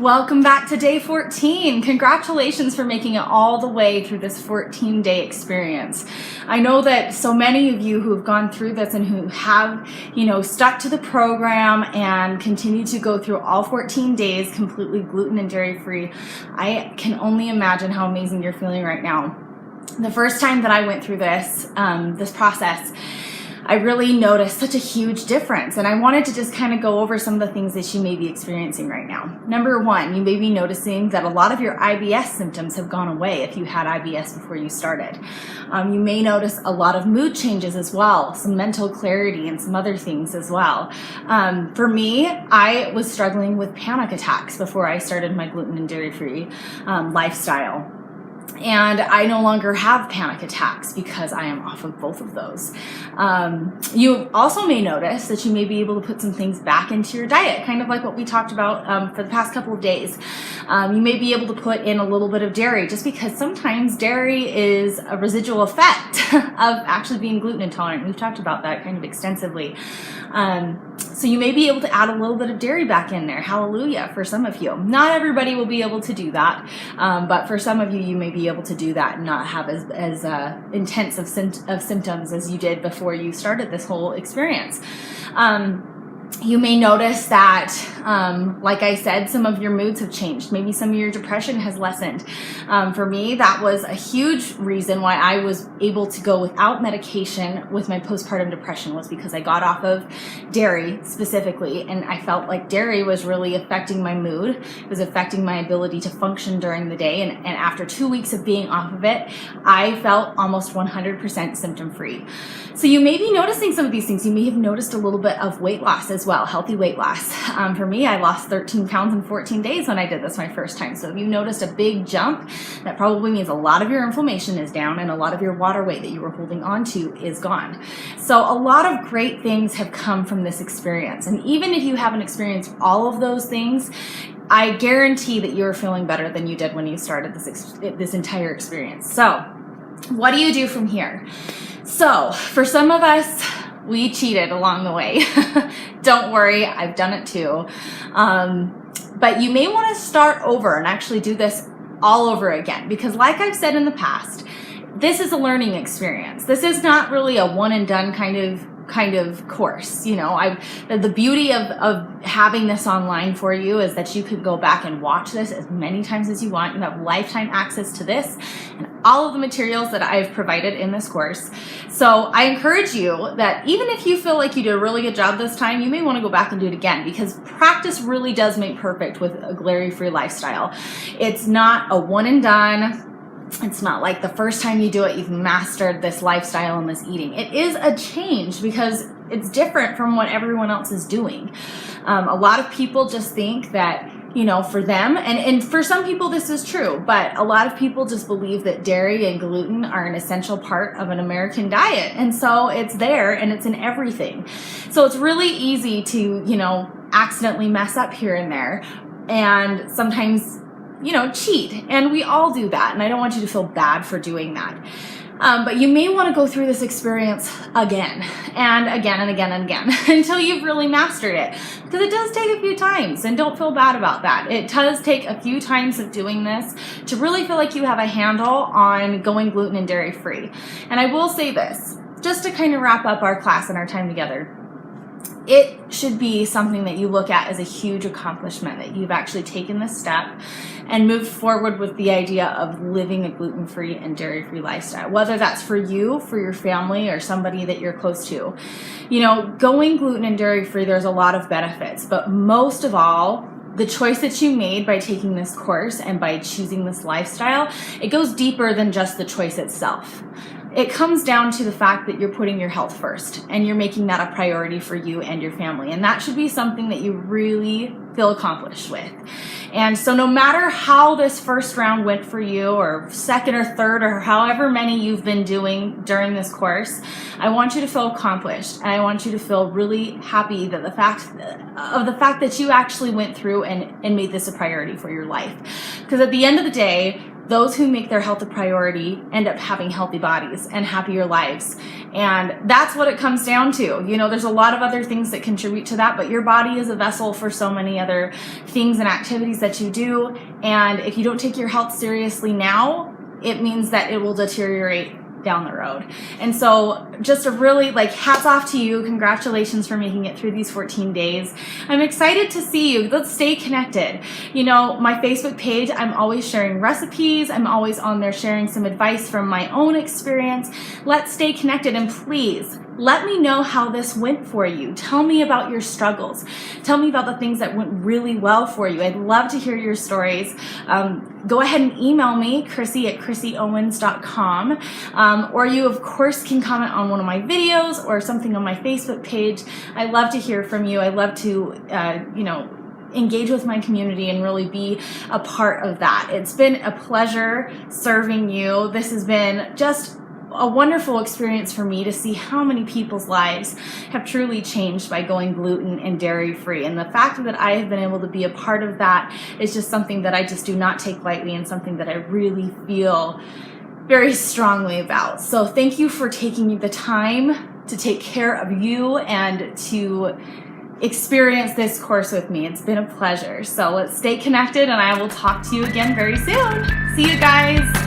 Welcome back to day 14. Congratulations for making it all the way through this 14-day experience. I know that so many of you who have gone through this and who have, stuck to the program and continue to go through all 14 days completely gluten and dairy free, I can only imagine how amazing you're feeling right now. The first time that I went through this process, I really noticed such a huge difference, and I wanted to just kind of go over some of the things that you may be experiencing right now. Number one, you may be noticing that a lot of your IBS symptoms have gone away if you had IBS before you started. You may notice a lot of mood changes as well, some mental clarity and some other things as well. For me, I was struggling with panic attacks before I started my gluten and dairy-free lifestyle. And I no longer have panic attacks because I am off of both of those. You also may notice that you may be able to put some things back into your diet, kind of like what we talked about for the past couple of days. You may be able to put in a little bit of dairy, just because sometimes dairy is a residual effect of actually being gluten intolerant. We've talked about that kind of extensively. So you may be able to add a little bit of dairy back in there. Hallelujah for some of you. Not everybody will be able to do that, but for some of you, you may be able to do that and not have as intense of symptoms as you did before you started this whole experience. You may notice that, like I said, some of your moods have changed. Maybe some of your depression has lessened. For me, that was a huge reason why I was able to go without medication with my postpartum depression, was because I got off of dairy specifically, and I felt like dairy was really affecting my mood. It was affecting my ability to function during the day, and after 2 weeks of being off of it, I felt almost 100% symptom-free. So you may be noticing some of these things. You may have noticed a little bit of weight loss as well, healthy weight loss. For me, I lost 13 pounds in 14 days when I did this my first time. So if you noticed a big jump, that probably means a lot of your inflammation is down and a lot of your water weight that you were holding on to is gone. So a lot of great things have come from this experience. And even if you haven't experienced all of those things, I guarantee that you're feeling better than you did when you started this entire experience. So what do you do from here? So for some of us, we cheated along the way. Don't worry, I've done it too. But you may want to start over and actually do this all over again, because like I've said in the past, this is a learning experience. This is not really a one and done kind of course. The beauty of having this online for you is that you could go back and watch this as many times as you want. You have lifetime access to this and all of the materials that I've provided in this course. So I encourage you that even if you feel like you did a really good job this time, you may want to go back and do it again, because practice really does make perfect with a Glairy-Free lifestyle. It's not a one and done. It's not like the first time you do it, you've mastered this lifestyle and this eating. It is a change because it's different from what everyone else is doing. A lot of people just think that, for them, and for some people this is true, but a lot of people just believe that dairy and gluten are an essential part of an American diet. And so it's there and it's in everything. So it's really easy to, accidentally mess up here and there. And sometimes cheat, and we all do that, and I don't want you to feel bad for doing that. But you may want to go through this experience again and again and again and again until you've really mastered it, because it does take a few times, and don't feel bad about that. It does take a few times of doing this to really feel like you have a handle on going gluten and dairy free. And I will say this, just to kind of wrap up our class and our time together, it should be something that you look at as a huge accomplishment, that you've actually taken this step and moved forward with the idea of living a gluten-free and dairy-free lifestyle, whether that's for you, for your family, or somebody that you're close to. Going gluten and dairy-free, there's a lot of benefits, but most of all, the choice that you made by taking this course and by choosing this lifestyle, it goes deeper than just the choice itself. It comes down to the fact that you're putting your health first and you're making that a priority for you and your family. And that should be something that you really feel accomplished with. And so no matter how this first round went for you, or second or third, or however many you've been doing during this course, I want you to feel accomplished. And I want you to feel really happy that the fact that you actually went through and made this a priority for your life. Because at the end of the day, those who make their health a priority end up having healthy bodies and happier lives. And that's what it comes down to. You know, there's a lot of other things that contribute to that, but your body is a vessel for so many other things and activities that you do. And if you don't take your health seriously now, it means that it will deteriorate down the road. And so just a really hats off to you. Congratulations for making it through these 14 days. I'm excited to see you. Let's stay connected. You know, my Facebook page, I'm always sharing recipes. I'm always on there sharing some advice from my own experience. Let's stay connected, and please let me know how this went for you. Tell me about your struggles. Tell me about the things that went really well for you. I'd love to hear your stories. Go ahead and email me, Chrissy@ChrissyOwens.com. Or you, of course, can comment on one of my videos or something on my Facebook page. I love to hear from you. I love to, engage with my community and really be a part of that. It's been a pleasure serving you. This has been just a wonderful experience for me to see how many people's lives have truly changed by going gluten and dairy free. And the fact that I have been able to be a part of that is just something that I just do not take lightly, and something that I really feel very strongly about. So thank you for taking the time to take care of you and to experience this course with me. It's been a pleasure. So let's stay connected, and I will talk to you again very soon. See you guys.